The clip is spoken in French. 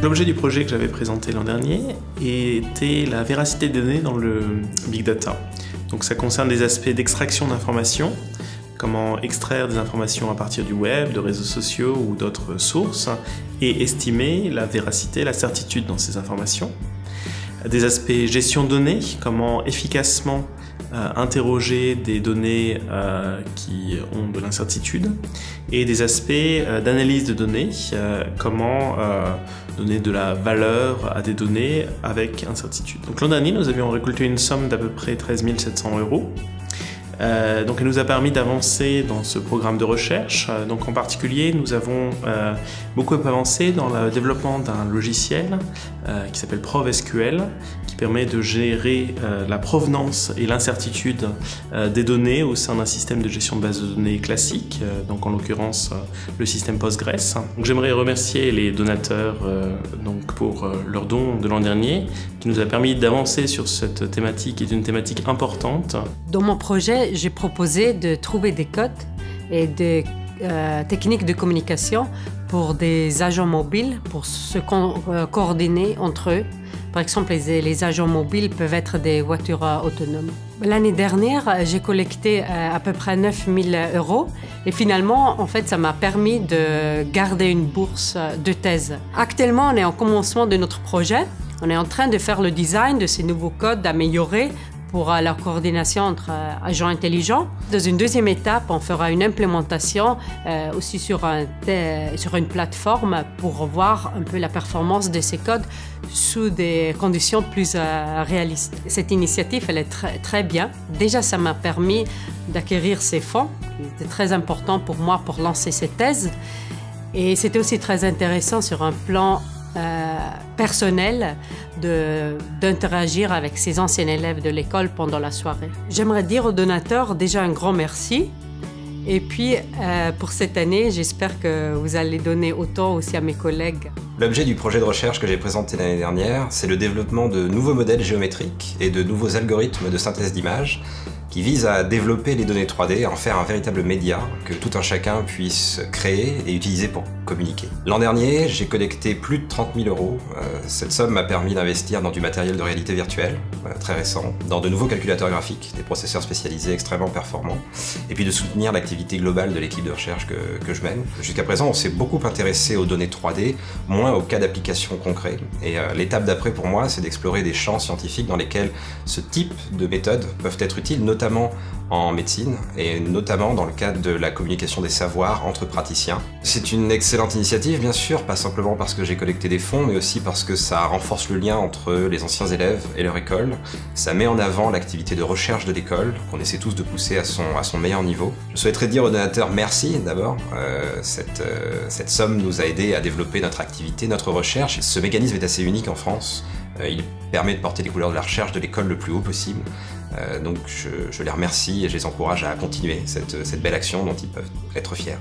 L'objet du projet que j'avais présenté l'an dernier était la véracité des données dans le Big Data. Donc ça concerne des aspects d'extraction d'informations, comment extraire des informations à partir du web, de réseaux sociaux ou d'autres sources, et estimer la véracité, la certitude dans ces informations. Des aspects gestion de données, comment efficacement interroger des données qui ont de l'incertitude, et des aspects d'analyse de données, comment donner de la valeur à des données avec incertitude. Donc l'an dernier, nous avions récolté une somme d'à peu près 13 700 €. Donc elle nous a permis d'avancer dans ce programme de recherche. Donc en particulier, nous avons beaucoup avancé dans le développement d'un logiciel qui s'appelle ProvSQL, qui permet de gérer la provenance et l'incertitude des données au sein d'un système de gestion de base de données classique, donc en l'occurrence le système Postgres. J'aimerais remercier les donateurs pour leur don de l'an dernier, qui nous a permis d'avancer sur cette thématique, qui est une thématique importante. Dans mon projet, j'ai proposé de trouver des codes et des techniques de communication pour des agents mobiles, pour se coordonner entre eux. Par exemple, les agents mobiles peuvent être des voitures autonomes. L'année dernière, j'ai collecté à peu près 9 000 € et finalement, en fait, ça m'a permis de garder une bourse de thèse. Actuellement, on est en commencement de notre projet. On est en train de faire le design de ces nouveaux codes, d'améliorer pour la coordination entre agents intelligents. Dans une deuxième étape, on fera une implémentation aussi sur une plateforme pour voir un peu la performance de ces codes sous des conditions plus réalistes. Cette initiative, elle est très bien. Déjà, ça m'a permis d'acquérir ces fonds, qui étaient très importants pour moi pour lancer cette thèse. Et c'était aussi très intéressant sur un plan personnel d'interagir avec ces anciens élèves de l'école pendant la soirée. J'aimerais dire aux donateurs déjà un grand merci. Et puis pour cette année, j'espère que vous allez donner autant aussi à mes collègues. L'objet du projet de recherche que j'ai présenté l'année dernière, c'est le développement de nouveaux modèles géométriques et de nouveaux algorithmes de synthèse d'images qui visent à développer les données 3D et en faire un véritable média que tout un chacun puisse créer et utiliser pour communiquer. L'an dernier, j'ai collecté plus de 30 000 €. Cette somme m'a permis d'investir dans du matériel de réalité virtuelle, très récent, dans de nouveaux calculateurs graphiques, des processeurs spécialisés extrêmement performants, et puis de soutenir l'activité globale de l'équipe de recherche que je mène. Jusqu'à présent, on s'est beaucoup intéressé aux données 3D, moins aux cas d'application concrets. Et l'étape d'après pour moi, c'est d'explorer des champs scientifiques dans lesquels ce type de méthodes peuvent être utiles, notamment en médecine et notamment dans le cadre de la communication des savoirs entre praticiens. C'est une excellente initiative, bien sûr, pas simplement parce que j'ai collecté des fonds, mais aussi parce que ça renforce le lien entre les anciens élèves et leur école. Ça met en avant l'activité de recherche de l'école, qu'on essaie tous de pousser à son meilleur niveau. Je souhaiterais dire aux donateurs merci d'abord. Cette somme nous a aidé à développer notre activité, notre recherche. Ce mécanisme est assez unique en France. Il permet de porter les couleurs de la recherche de l'école le plus haut possible. Donc je les remercie et je les encourage à continuer cette belle action dont ils peuvent être fiers.